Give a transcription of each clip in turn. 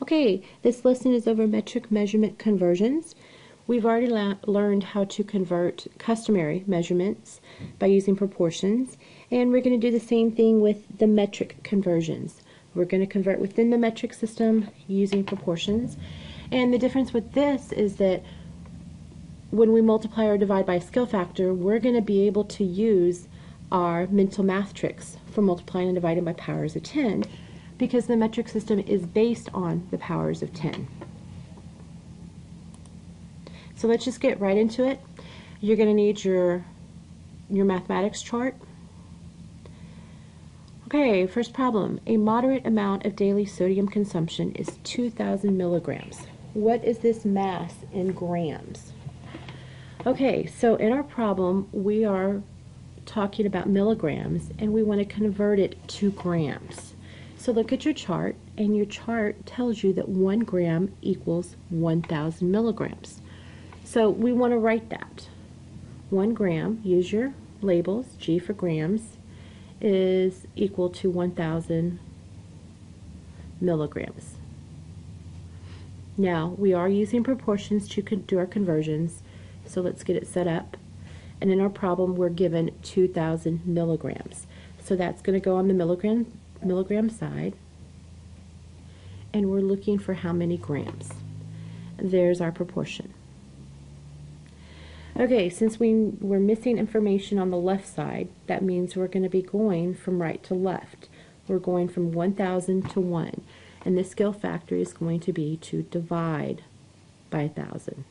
Okay, this lesson is over metric measurement conversions. We've already learned how to convert customary measurements by using proportions, and we're going to do the same thing with the metric conversions. We're going to convert within the metric system using proportions, and the difference with this is that when we multiply or divide by a scale factor, we're going to be able to use our mental math tricks for multiplying and dividing by powers of 10, because the metric system is based on the powers of 10. So let's just get right into it. You're going to need your mathematics chart. Okay, first problem. A moderate amount of daily sodium consumption is 2,000 milligrams. What is this mass in grams? Okay, so in our problem, we are talking about milligrams, and we want to convert it to grams. So look at your chart, and your chart tells you that 1 gram equals 1,000 milligrams. So we want to write that. 1 gram, use your labels, G for grams, is equal to 1,000 milligrams. Now, we are using proportions to do our conversions, so let's get it set up. And in our problem, we're given 2,000 milligrams. So that's going to go on the milligram side, and we're looking for how many grams. There's our proportion. Okay, since we're missing information on the left side, that means we're going to be going from right to left. We're going from 1,000 to 1, and the scale factor is going to be to divide by 1,000.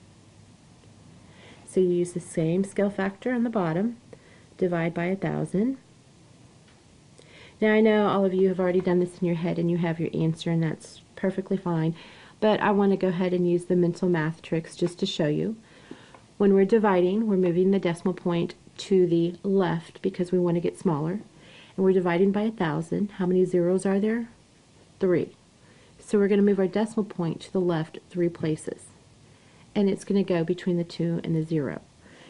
So you use the same scale factor on the bottom, divide by 1,000. Now I know all of you have already done this in your head and you have your answer, and that's perfectly fine, but I want to go ahead and use the mental math tricks just to show you. When we're dividing, we're moving the decimal point to the left because we want to get smaller, and we're dividing by 1,000. How many zeros are there? 3. So we're going to move our decimal point to the left 3 places, and it's going to go between the 2 and the 0.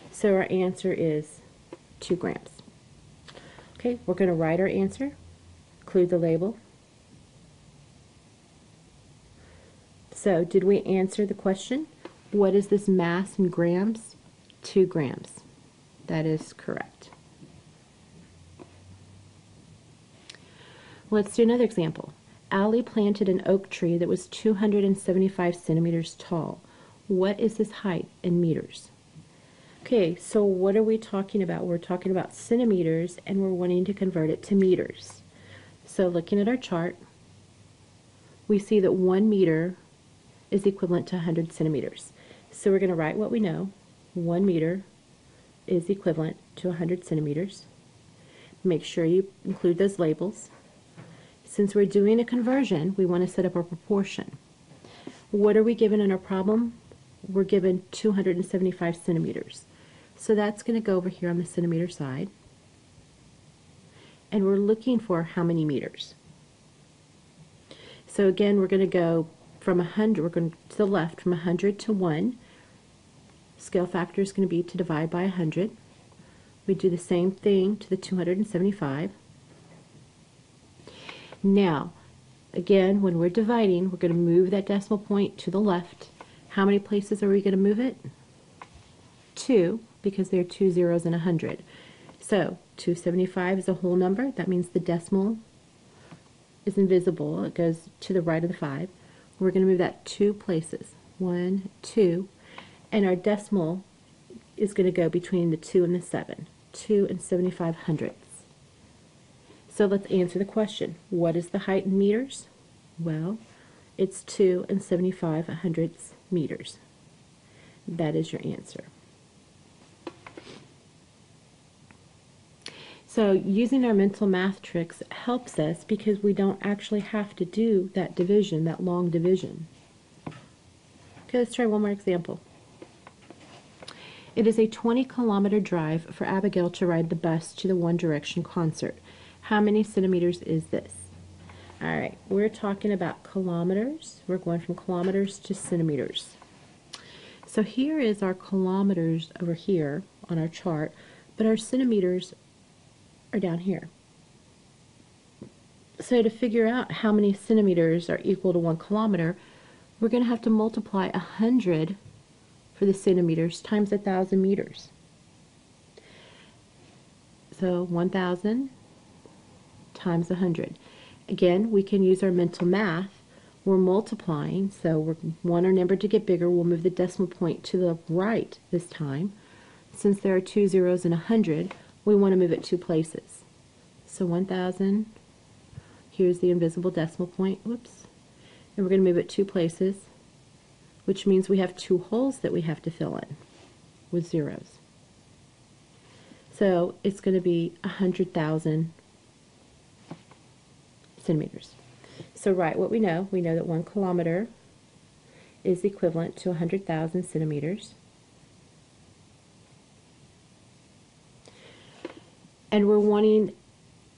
So our answer is 2 grams. Okay, we're going to write our answer, include the label. So did we answer the question? What is this mass in grams? 2 grams. That is correct. Let's do another example. Allie planted an oak tree that was 275 centimeters tall. What is this height in meters? Okay, so what are we talking about? We're talking about centimeters, and we're wanting to convert it to meters. So looking at our chart, we see that 1 meter is equivalent to 100 centimeters. So we're going to write what we know. 1 meter is equivalent to 100 centimeters. Make sure you include those labels. Since we're doing a conversion, we want to set up a proportion. What are we given in our problem? We're given 275 centimeters. So that's going to go over here on the centimeter side. And we're looking for how many meters. So again, we're going to go from 100, we're going to the left from 100 to 1. Scale factor is going to be to divide by 100. We do the same thing to the 275. Now, again, when we're dividing, we're going to move that decimal point to the left. How many places are we going to move it? 2, because there are 2 zeros in 100. So 275 is a whole number. That means the decimal is invisible. It goes to the right of the 5. We're going to move that 2 places. 1, 2. And our decimal is going to go between the 2 and the 7. 2 and 75 hundredths. So let's answer the question. What is the height in meters? Well, it's 2 and 75 hundredths meters. That is your answer. So using our mental math tricks helps us because we don't actually have to do that division, that long division. Okay, let's try one more example. It is a 20-kilometer drive for Abigail to ride the bus to the One Direction concert. How many centimeters is this? All right, we're talking about kilometers. We're going from kilometers to centimeters. So here is our kilometers over here on our chart, but our centimeters are down here. So to figure out how many centimeters are equal to 1 kilometer, we're going to have to multiply 100 for the centimeters times 1,000 meters. So 1,000 times 100. Again, we can use our mental math. We're multiplying, so we want our number to get bigger. We'll move the decimal point to the right this time. Since there are 2 zeros and 100, we want to move it 2 places. So 1,000, here's the invisible decimal point, whoops. And we're going to move it 2 places, which means we have 2 holes that we have to fill in with zeros. So it's going to be 100,000 centimeters. So write what we know. We know that 1 kilometer is equivalent to 100,000 centimeters. And we're wanting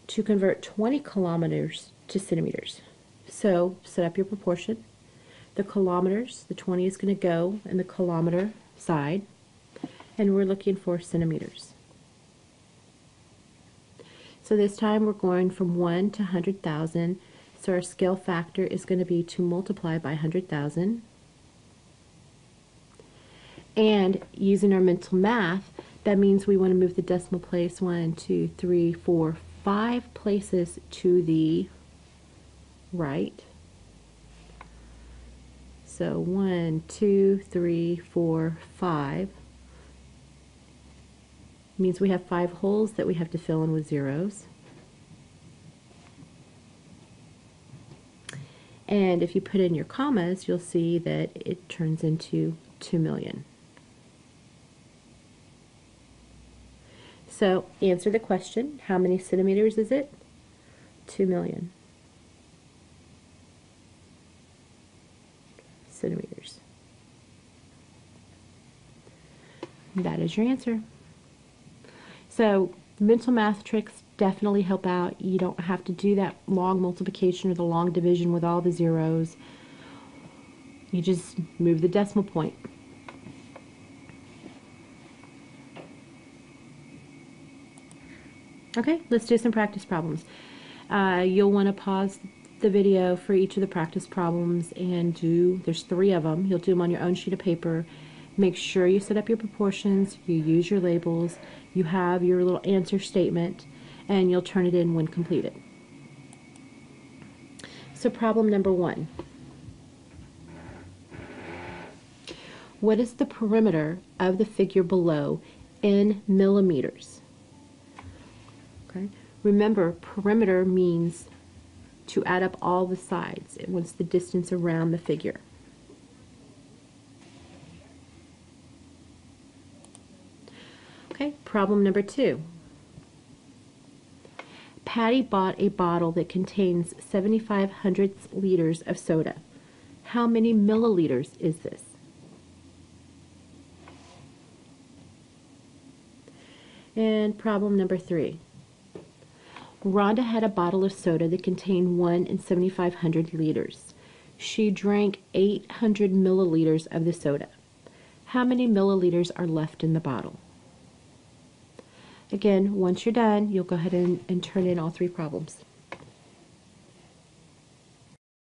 to convert 20 kilometers to centimeters. So set up your proportion. The kilometers, the 20 is going to go in the kilometer side, and we're looking for centimeters. So this time we're going from 1 to 100,000. So our scale factor is going to be to multiply by 100,000. And using our mental math, that means we want to move the decimal place 1, 2, 3, 4, 5 places to the right. So 1, 2, 3, 4, 5. Means we have 5 holes that we have to fill in with zeros. And if you put in your commas, you'll see that it turns into 2 million. So answer the question, how many centimeters is it? 2 million centimeters. That is your answer. So mental math tricks definitely help out. You don't have to do that long multiplication or the long division with all the zeros. You just move the decimal point. Okay, let's do some practice problems. You'll want to pause the video for each of the practice problems and there's 3 of them. You'll do them on your own sheet of paper. Make sure you set up your proportions, you use your labels, you have your little answer statement, and you'll turn it in when completed. So problem number 1. What is the perimeter of the figure below in millimeters? Okay. Remember, perimeter means to add up all the sides. It wants the distance around the figure. Okay, problem number 2. Patty bought a bottle that contains 7,500 liters of soda. How many milliliters is this? And problem number 3. Rhonda had a bottle of soda that contained 1 in 7,500 liters. She drank 800 milliliters of the soda. How many milliliters are left in the bottle? Again, once you're done, you'll go ahead and turn in all 3 problems.